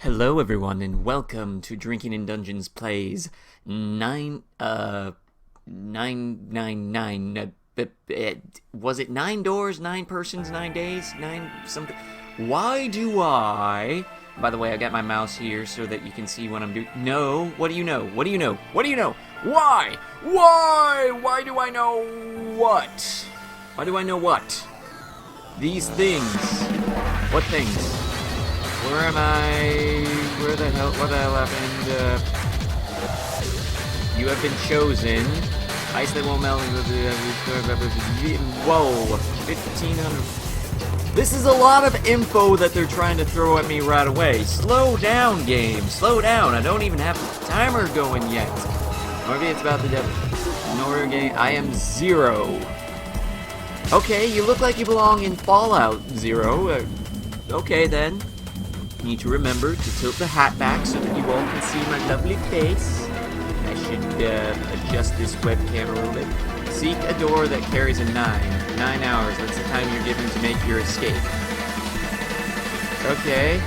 Hello everyone and welcome to Drinking in Dungeons Plays 999 was it 9 doors, 9 persons, 9 days, 9 something? Why do I... By the way, I got my mouse here so that you can see what I'm doing. No, what do you know? What do you know? What do you know? Why? Why do I know what? Why do I know what? These things. What things? Where am I? What the hell happened? You have been chosen. Ice that won't melt. Whoa. 1,500. This is a lot of info that they're trying to throw at me right away. Slow down, game. Slow down. I don't even have the timer going yet. Maybe it's about the devil. No game. I am 0. Okay, you look like you belong in Fallout 0. Okay, then. Need to remember to tilt the hat back so that you all can see my lovely face. I should adjust this webcam a little bit. Seek a door that carries a 9. 9 hours, that's the time you're given to make your escape. Okay.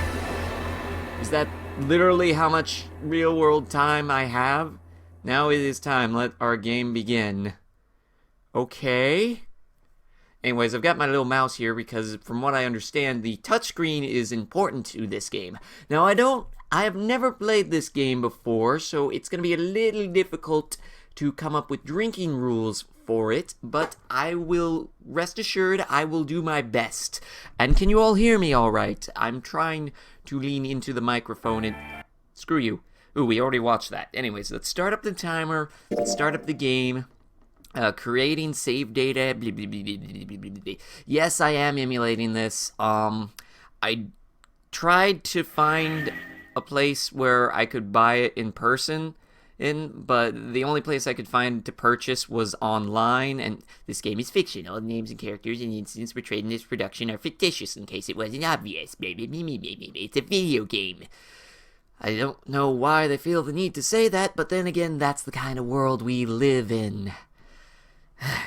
Is that literally how much real-world time I have? Now it is time. Let our game begin. Okay. Anyways, I've got my little mouse here because, from what I understand, the touchscreen is important to this game. Now, I have never played this game before, so it's going to be a little difficult to come up with drinking rules for it, but I will, rest assured, I will do my best. And can you all hear me all right? I'm trying to lean into the microphone and... Screw you. Ooh, we already watched that. Anyways, let's start up the timer, let's start up the game. Creating save data. Blah, blah, blah, blah, blah, blah, blah. Yes, I am emulating this. I tried to find a place where I could buy it in person, but the only place I could find to purchase was online, and this game is fiction. All names and characters and incidents portrayed in this production are fictitious, in case it wasn't obvious. It's a video game. I don't know why they feel the need to say that, but then again, that's the kind of world we live in.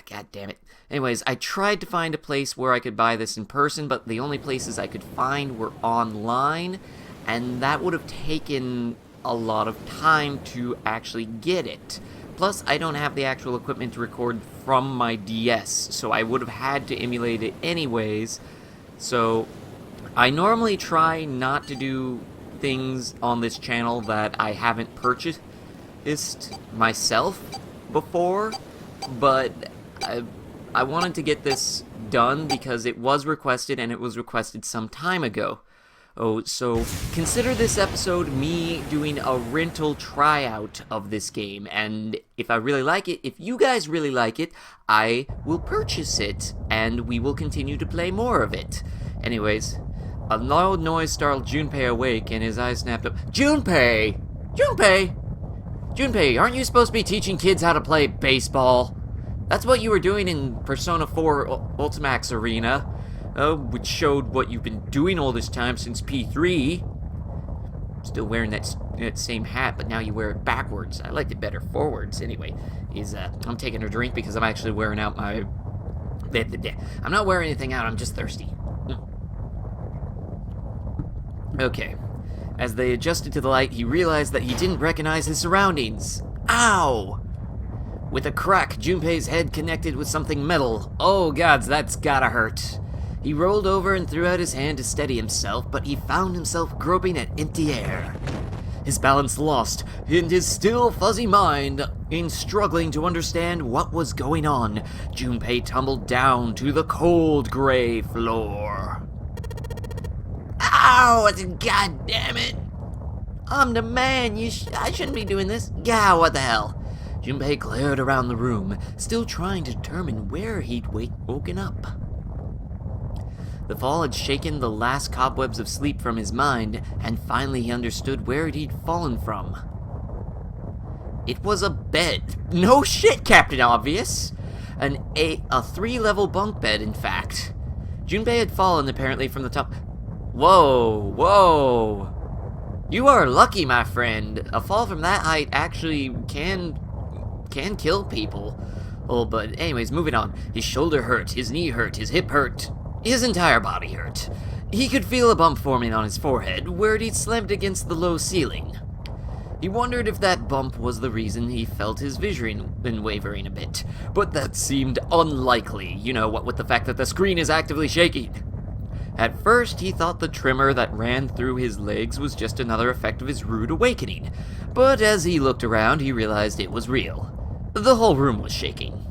God damn it. Anyways, I tried to find a place where I could buy this in person, but the only places I could find were online, and that would have taken a lot of time to actually get it. Plus, I don't have the actual equipment to record from my DS, so I would have had to emulate it anyways. So, I normally try not to do things on this channel that I haven't purchased myself before. But I wanted to get this done because it was requested, and it was requested some time ago. Oh, so consider this episode me doing a rental tryout of this game, and if I really like it, if you guys really like it, I will purchase it, and we will continue to play more of it. Anyways, a loud noise startled Junpei awake, and his eyes snapped up. Junpei! Junpei! Junpei, aren't you supposed to be teaching kids how to play baseball? That's what you were doing in Persona 4 Ultimax Arena, which showed what you've been doing all this time since P3. Still wearing that same hat, but now you wear it backwards. I liked it better forwards. Anyway, I'm taking a drink because I'm actually wearing out my... I'm not wearing anything out, I'm just thirsty. Okay. As they adjusted to the light, he realized that he didn't recognize his surroundings. Ow! With a crack, Junpei's head connected with something metal. Oh gods, that's gotta hurt. He rolled over and threw out his hand to steady himself, but he found himself groping at empty air. His balance lost, and his still fuzzy mind, in struggling to understand what was going on, Junpei tumbled down to the cold gray floor. Ow! God damn it! I'm the man. I shouldn't be doing this. Gah, what the hell? Junpei glared around the room, still trying to determine where he'd woken up. The fall had shaken the last cobwebs of sleep from his mind, and finally he understood where he'd fallen from. It was a bed. No shit, Captain Obvious! A 3-level bunk bed, in fact. Junpei had fallen, apparently, from the top... Whoa! You are lucky, my friend. A fall from that height actually can kill people. Oh, but anyways, moving on. His shoulder hurt, his knee hurt, his hip hurt. His entire body hurt. He could feel a bump forming on his forehead where he'd slammed against the low ceiling. He wondered if that bump was the reason he felt his vision been wavering a bit, but that seemed unlikely, you know, what with the fact that the screen is actively shaking. At first, he thought the tremor that ran through his legs was just another effect of his rude awakening, but as he looked around, he realized it was real. The whole room was shaking.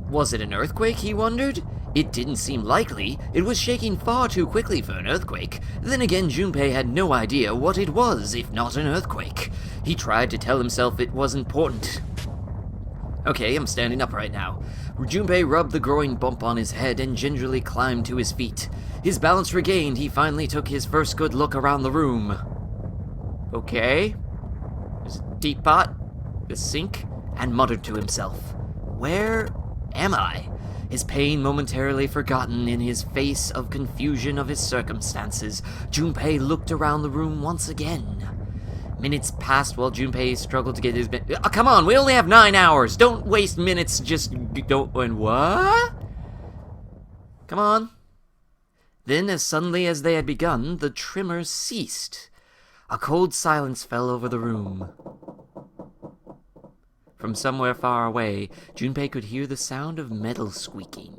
Was it an earthquake, he wondered? It didn't seem likely. It was shaking far too quickly for an earthquake. Then again, Junpei had no idea what it was, if not an earthquake. He tried to tell himself it was important. Okay, I'm standing up right now. Junpei rubbed the growing bump on his head and gingerly climbed to his feet. His balance regained, he finally took his first good look around the room. Okay. There's a teapot, the sink, and muttered to himself, "Where am I?" His pain momentarily forgotten in his face of confusion of his circumstances, Junpei looked around the room once again. Minutes passed while Junpei struggled to get his... come on, we only have 9 hours! Don't waste minutes, just don't... And what? Come on. Then, as suddenly as they had begun, the tremors ceased. A cold silence fell over the room. From somewhere far away, Junpei could hear the sound of metal squeaking.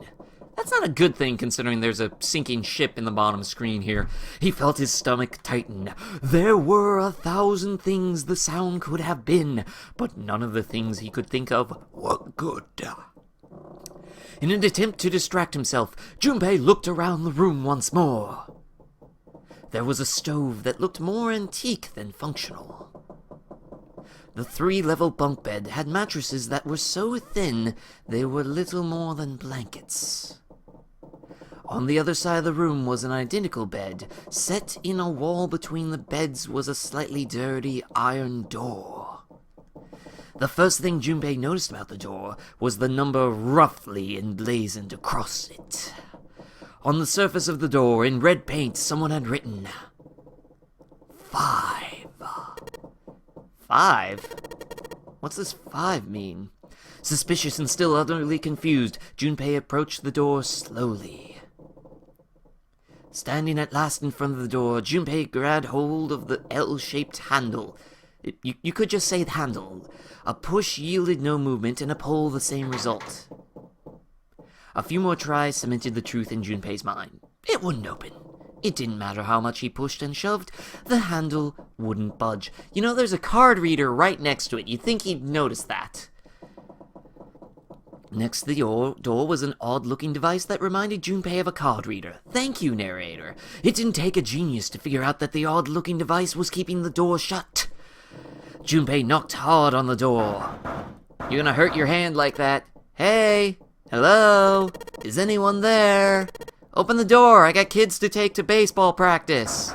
That's not a good thing, considering there's a sinking ship in the bottom screen here. He felt his stomach tighten. There were 1,000 things the sound could have been, but none of the things he could think of were good. In an attempt to distract himself, Junpei looked around the room once more. There was a stove that looked more antique than functional. The 3-level bunk bed had mattresses that were so thin they were little more than blankets. On the other side of the room was an identical bed. Set in a wall between the beds was a slightly dirty iron door. The first thing Junpei noticed about the door was the number roughly emblazoned across it. On the surface of the door, in red paint, someone had written 5. 5? What's this 5 mean? Suspicious and still utterly confused, Junpei approached the door slowly. Standing at last in front of the door, Junpei grabbed hold of the L-shaped handle. You could just say the handle. A push yielded no movement, and a pull the same result. A few more tries cemented the truth in Junpei's mind. It wouldn't open. It didn't matter how much he pushed and shoved, the handle wouldn't budge. You know, there's a card reader right next to it. You'd think he'd notice that. Next to the door was an odd-looking device that reminded Junpei of a card reader. Thank you, narrator. It didn't take a genius to figure out that the odd-looking device was keeping the door shut. Junpei knocked hard on the door. You're gonna hurt your hand like that. Hey! Hello? Is anyone there? Open the door, I got kids to take to baseball practice.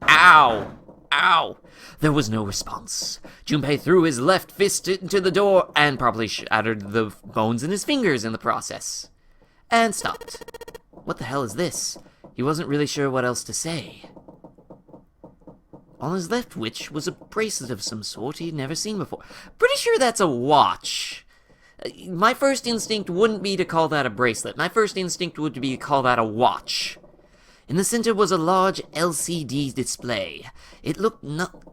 Ow! Ow! There was no response. Junpei threw his left fist into the door and probably shattered the bones in his fingers in the process. And stopped. What the hell is this? He wasn't really sure what else to say. On his left wrist was a bracelet of some sort he'd never seen before. Pretty sure that's a watch. My first instinct wouldn't be to call that a bracelet. My first instinct would be to call that a watch. In the center was a large LCD display. It looked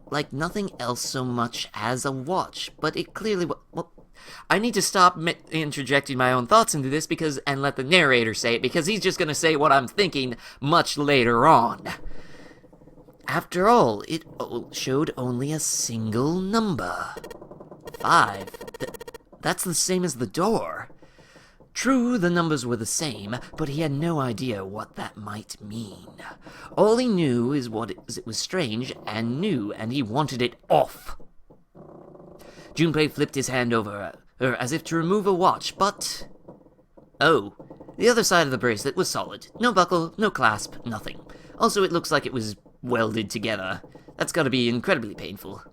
like nothing else so much as a watch, but it clearly was... Well, I need to stop interjecting my own thoughts into this and let the narrator say it, because he's just going to say what I'm thinking much later on. After all, it showed only a single number. 5. That's the same as the door. True, the numbers were the same, but he had no idea what that might mean. All he knew is it was strange and new, and he wanted it off. Junpei flipped his hand over her as if to remove a watch, but... Oh, the other side of the bracelet was solid. No buckle, no clasp, nothing. Also, it looks like it was welded together. That's gotta be incredibly painful.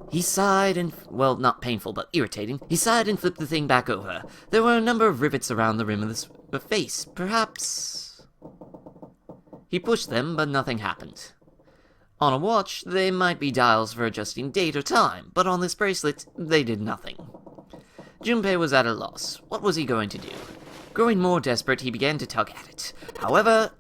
He sighed and... well, not painful, but irritating. He sighed and flipped the thing back over. There were a number of rivets around the rim of the face. Perhaps... He pushed them, but nothing happened. On a watch, they might be dials for adjusting date or time, but on this bracelet, they did nothing. Junpei was at a loss. What was he going to do? Growing more desperate, he began to tug at it. However,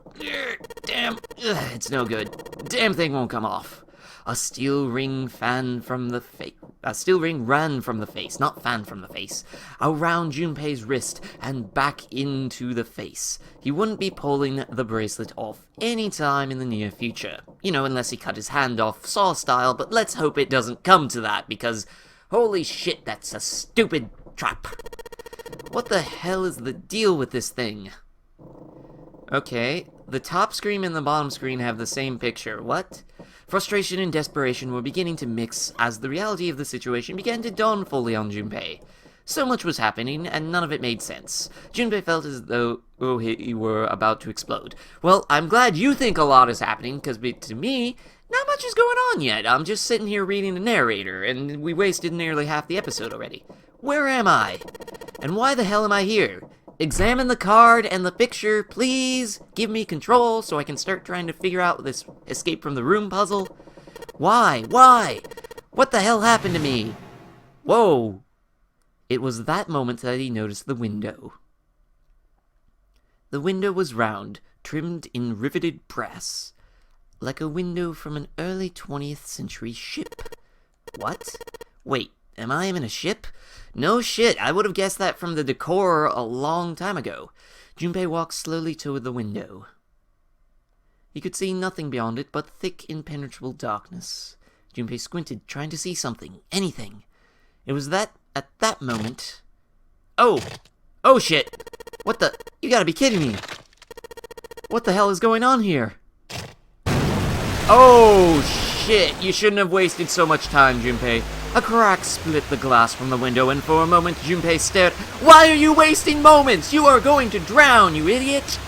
Damn. Ugh, it's no good. Damn thing won't come off. A steel ring ran from the face, not fan from the face, around Junpei's wrist and back into the face. He wouldn't be pulling the bracelet off any time in the near future. You know, unless he cut his hand off Saw style, but let's hope it doesn't come to that, because holy shit, that's a stupid trap. What the hell is the deal with this thing? Okay, the top screen and the bottom screen have the same picture. What? Frustration and desperation were beginning to mix as the reality of the situation began to dawn fully on Junpei. So much was happening, and none of it made sense. Junpei felt as though he were about to explode. Well, I'm glad you think a lot is happening, because to me, not much is going on yet. I'm just sitting here reading the narrator, and we wasted nearly half the episode already. Where am I? And why the hell am I here? Examine the card and the picture, please. Give me control so I can start trying to figure out this escape from the room puzzle. Why? Why? What the hell happened to me? Whoa. It was that moment that he noticed the window. The window was round, trimmed in riveted brass, like a window from an early 20th century ship. What? Wait. Am I in a ship? No shit, I would have guessed that from the decor a long time ago. Junpei walked slowly toward the window. He could see nothing beyond it but thick, impenetrable darkness. Junpei squinted, trying to see something, anything. It was at that moment... Oh! Oh shit! What the... You gotta be kidding me! What the hell is going on here? Oh shit! You shouldn't have wasted so much time, Junpei. A crack split the glass from the window, and for a moment Junpei stared. Why are you wasting moments? You are going to drown, you idiot!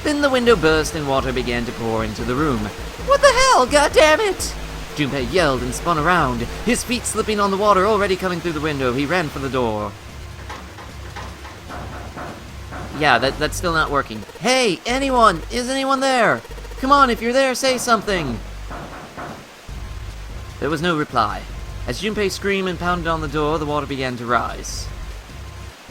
Then the window burst and water began to pour into the room. What the hell, goddammit! Junpei yelled and spun around, his feet slipping on the water already coming through the window. He ran for the door. Yeah, that's still not working. Hey, anyone! Is anyone there? Come on, if you're there, say something! There was no reply. As Junpei screamed and pounded on the door, the water began to rise.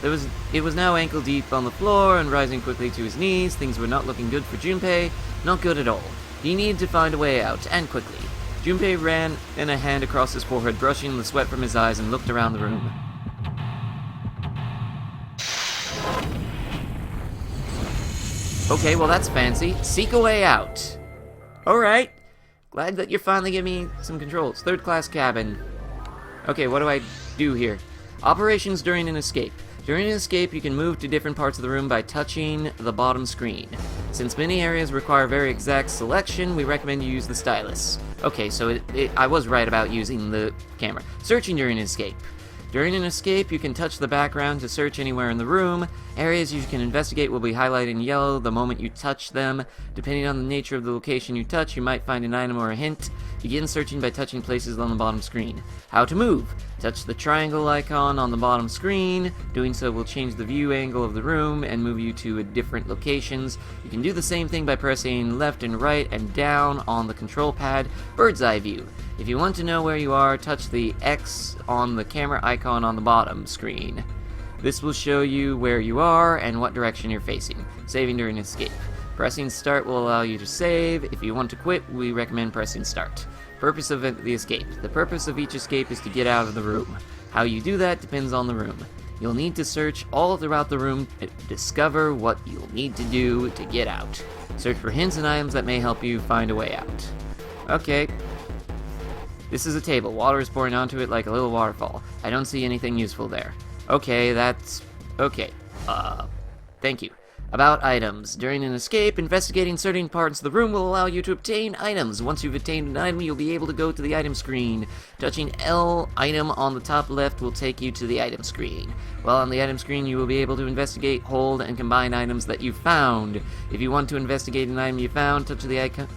It was now ankle deep on the floor and rising quickly to his knees. Things were not looking good for Junpei, not good at all. He needed to find a way out, and quickly. Junpei ran in a hand across his forehead, brushing the sweat from his eyes, and looked around the room. Okay, well that's fancy. Seek a way out. Alright. Glad that you're finally giving me some controls. Third class cabin. Okay, what do I do here? Operations during an escape. During an escape, you can move to different parts of the room by touching the bottom screen. Since many areas require very exact selection, we recommend you use the stylus. Okay, so I was right about using the camera. Searching during an escape. During an escape, you can touch the background to search anywhere in the room. Areas you can investigate will be highlighted in yellow the moment you touch them. Depending on the nature of the location you touch, you might find an item or a hint. Begin searching by touching places on the bottom screen. How to move. Touch the triangle icon on the bottom screen. Doing so will change the view angle of the room and move you to different locations. You can do the same thing by pressing left and right and down on the control pad. Bird's eye view. If you want to know where you are, touch the X on the camera icon on the bottom screen. This will show you where you are and what direction you're facing. Saving during escape. Pressing start will allow you to save. If you want to quit, we recommend pressing start. Purpose of the escape. The purpose of each escape is to get out of the room. How you do that depends on the room. You'll need to search all throughout the room to discover what you'll need to do to get out. Search for hints and items that may help you find a way out. Okay. This is a table. Water is pouring onto it like a little waterfall. I don't see anything useful there. Okay, that's... okay. Thank you. About items. During an escape, investigating certain parts of the room will allow you to obtain items. Once you've obtained an item, you'll be able to go to the item screen. Touching L item on the top left will take you to the item screen. While on the item screen, you will be able to investigate, hold, and combine items that you found. If you want to investigate an item you found, touch the icon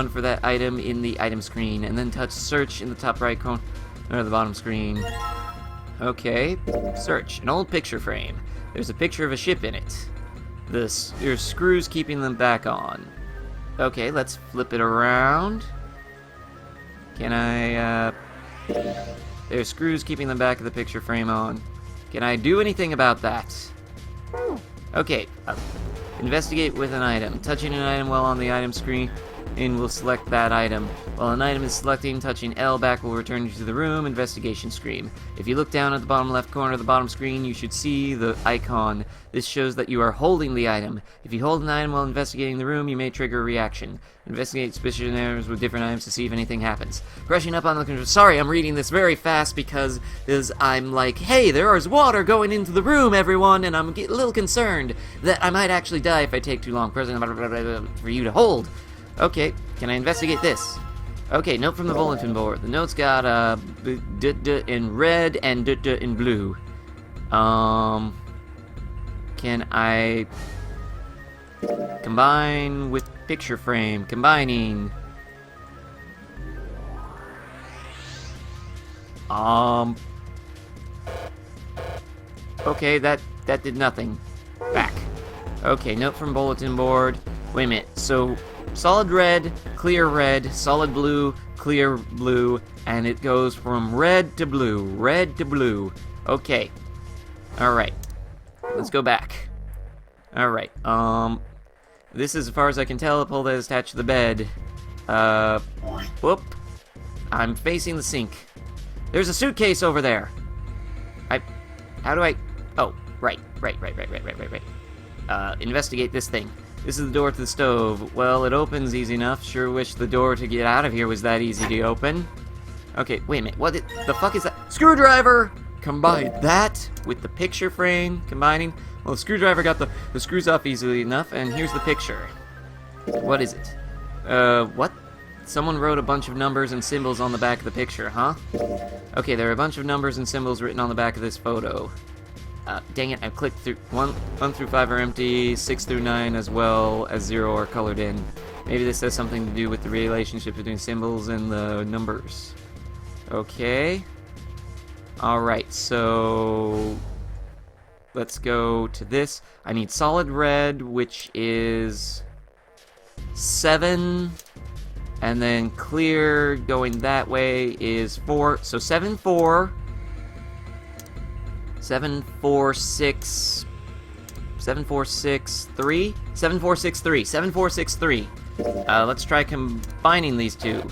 for that item in the item screen, and then touch search in the top right corner of the bottom screen. Okay, search. An old picture frame. There's a picture of a ship in it. There's screws keeping them back on. Okay, let's flip it around. Can I, there's screws keeping the back of the picture frame on. Can I do anything about that? Okay, Investigate with an item. Touching an item while on the item screen will select that item. While an item is selecting, touching L back will return you to the room. Investigation screen. If you look down at the bottom left corner of the bottom screen, you should see the icon. This shows that you are holding the item. If you hold an item while investigating the room, you may trigger a reaction. Investigate suspicious areas with different items to see if anything happens. Brushing up on the control. Sorry, I'm reading this very fast because I'm like, hey, there is water going into the room, everyone, and I'm a little concerned that I might actually die if I take too long. Pressing for you to hold. Okay, can I investigate this? Okay, note from the bulletin board. The note's got in red and in blue. Can I combine with picture frame? Combining. Okay, that did nothing. Back. Okay, note from bulletin board. Wait a minute. So solid red, solid blue, clear blue, and it goes from red to blue, red to blue. Okay. Alright. Let's go back. Alright, this is, as far as I can tell, a pole that is attached to the bed. Whoop. I'm facing the sink. There's a suitcase over there. How do I... Oh, right. Investigate this thing. This is the door to the stove. Well, it opens easy enough. Sure wish the door to get out of here was that easy to open. Okay, wait a minute. What the fuck is that? Screwdriver! Combine that with the picture frame. Combining. Well, the screwdriver got the screws off easily enough, and here's the picture. What is it? What? Someone wrote a bunch of numbers and symbols on the back of the picture, huh? Okay, there are a bunch of numbers and symbols written on the back of this photo. Dang it, I've clicked through 1 through 5 are empty, 6 through 9 as well as 0 are colored in. Maybe this has something to do with the relationship between symbols and the numbers. Okay. Alright, so let's go to this. I need solid red, which is 7, and then clear going that way is 4. So 7, 4, 7, 4, 6, 7, 4, 6, 3, 7, 4, 6, 3, 7, 4, 6, 3. Let's try combining these two.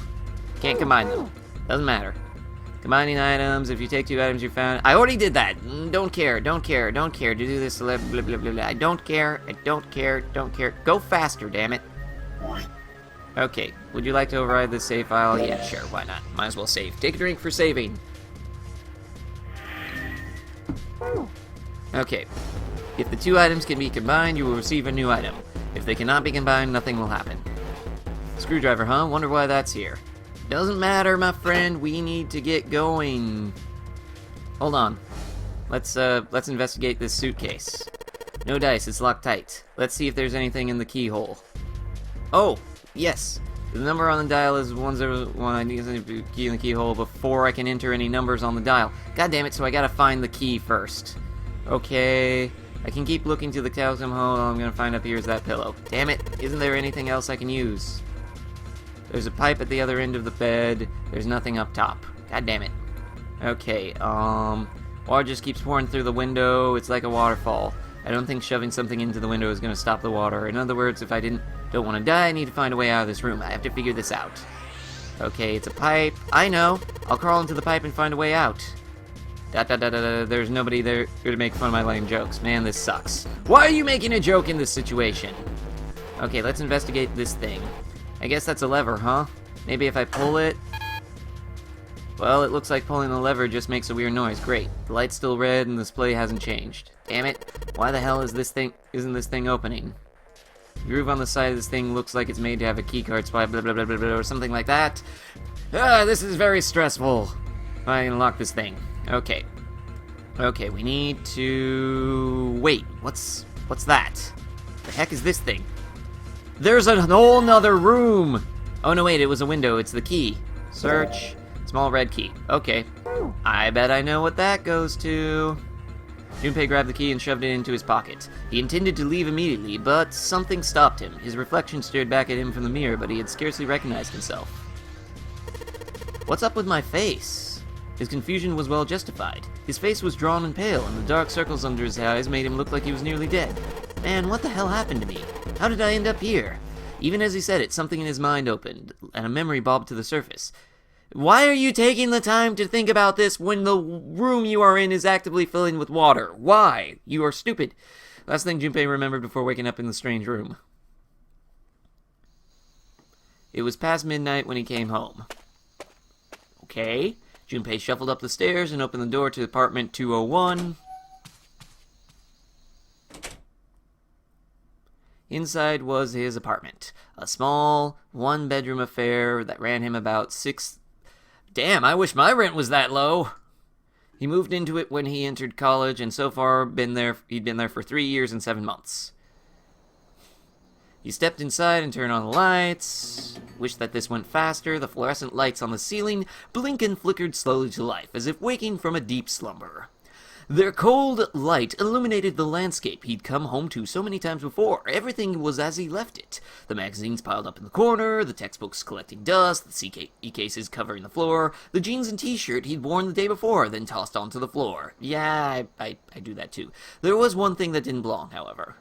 Can't combine them. Doesn't matter. Combining items, if you take 2 items you found... I already did that! Don't care to do this, blah, blah, blah, blah, blah. I don't care. Go faster, damn it. Okay, would you like to override this save file? Yeah, sure, why not? Might as well save. Take a drink for saving. Okay. If the 2 items can be combined, you will receive a new item. If they cannot be combined, nothing will happen. Screwdriver, huh? Wonder why that's here. Doesn't matter, my friend. We need to get going. Hold on. Let's investigate this suitcase. No dice, it's locked tight. Let's see if there's anything in the keyhole. Oh, yes. The number on the dial is 101. I need to key in the keyhole before I can enter any numbers on the dial. God damn it, so I gotta find the key first. Okay. I can keep looking to the calcium hole. All I'm gonna find up here is that pillow. Damn it, isn't there anything else I can use? There's a pipe at the other end of the bed. There's nothing up top. God damn it. Okay, water just keeps pouring through the window. It's like a waterfall. I don't think shoving something into the window is gonna stop the water. In other words, if I don't want to die, I need to find a way out of this room. I have to figure this out. Okay, it's a pipe. I know. I'll crawl into the pipe and find a way out. There's nobody there to make fun of my lame jokes. Man, this sucks. Why are you making a joke in this situation? Okay, let's investigate this thing. I guess that's a lever, huh? Maybe if I pull it... Well, it looks like pulling the lever just makes a weird noise. Great. The light's still red and the display hasn't changed. Damn it. Why the hell isn't this thing opening? The groove on the side of this thing looks like it's made to have a keycard spot, blah, blah, blah, blah, blah, or something like that. This is very stressful. I'm gonna lock this thing. Okay. Okay, we need to... Wait, what's that? The heck is this thing? There's a whole nother room! Oh no, wait, it was a window. It's the key. Search. Small red key. Okay. I bet I know what that goes to. Junpei grabbed the key and shoved it into his pocket. He intended to leave immediately, but something stopped him. His reflection stared back at him from the mirror, but he had scarcely recognized himself. What's up with my face? His confusion was well justified. His face was drawn and pale, and the dark circles under his eyes made him look like he was nearly dead. Man, what the hell happened to me? How did I end up here? Even as he said it, something in his mind opened, and a memory bobbed to the surface. Why are you taking the time to think about this when the room you are in is actively filling with water? Why? You are stupid. Last thing Junpei remembered before waking up in the strange room. It was past midnight when he came home. Okay. Junpei shuffled up the stairs and opened the door to apartment 201. Inside was his apartment. A small, one-bedroom affair that ran him about $6. Damn, I wish my rent was that low. He moved into it when he entered college, and so far he'd been there for 3 years and 7 months. He stepped inside and turned on the lights. Wished that this went faster. The fluorescent lights on the ceiling blinked and flickered slowly to life, as if waking from a deep slumber. Their cold light illuminated the landscape he'd come home to so many times before. Everything was as he left it. The magazines piled up in the corner, the textbooks collecting dust, the CE cases covering the floor, the jeans and t-shirt he'd worn the day before, then tossed onto the floor. Yeah, I do that too. There was one thing that didn't belong, however.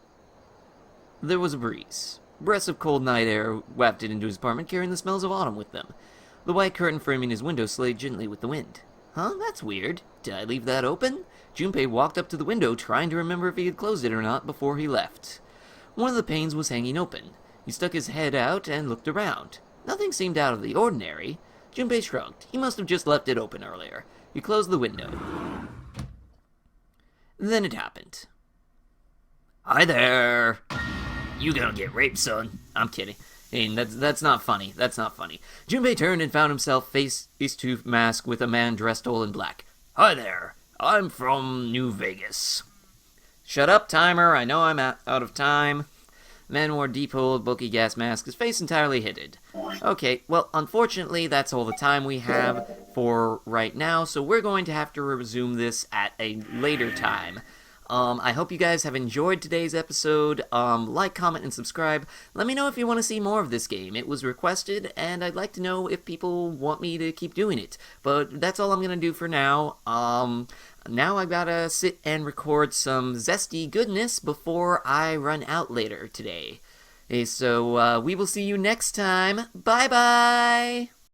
There was a breeze. Breaths of cold night air wafted into his apartment, carrying the smells of autumn with them. The white curtain framing his window swayed gently with the wind. Huh? That's weird. Did I leave that open? Junpei walked up to the window, trying to remember if he had closed it or not before he left. One of the panes was hanging open. He stuck his head out and looked around. Nothing seemed out of the ordinary. Junpei shrugged. He must have just left it open earlier. He closed the window. Then it happened. Hi there. You gonna get raped, son. I'm kidding. Hey, that's not funny. That's not funny. Junpei turned and found himself face to mask with a man dressed all in black. Hi there. I'm from New Vegas. Shut up, timer. I know I'm out of time. The man wore a deep-holed, bulky gas mask, his face entirely hidden. Okay, well, unfortunately, that's all the time we have for right now, so we're going to have to resume this at a later time. I hope you guys have enjoyed today's episode. Like, comment, and subscribe. Let me know if you want to see more of this game. It was requested, and I'd like to know if people want me to keep doing it. But that's all I'm going to do for now. Now I gotta sit and record some zesty goodness before I run out later today. So, we will see you next time. Bye-bye!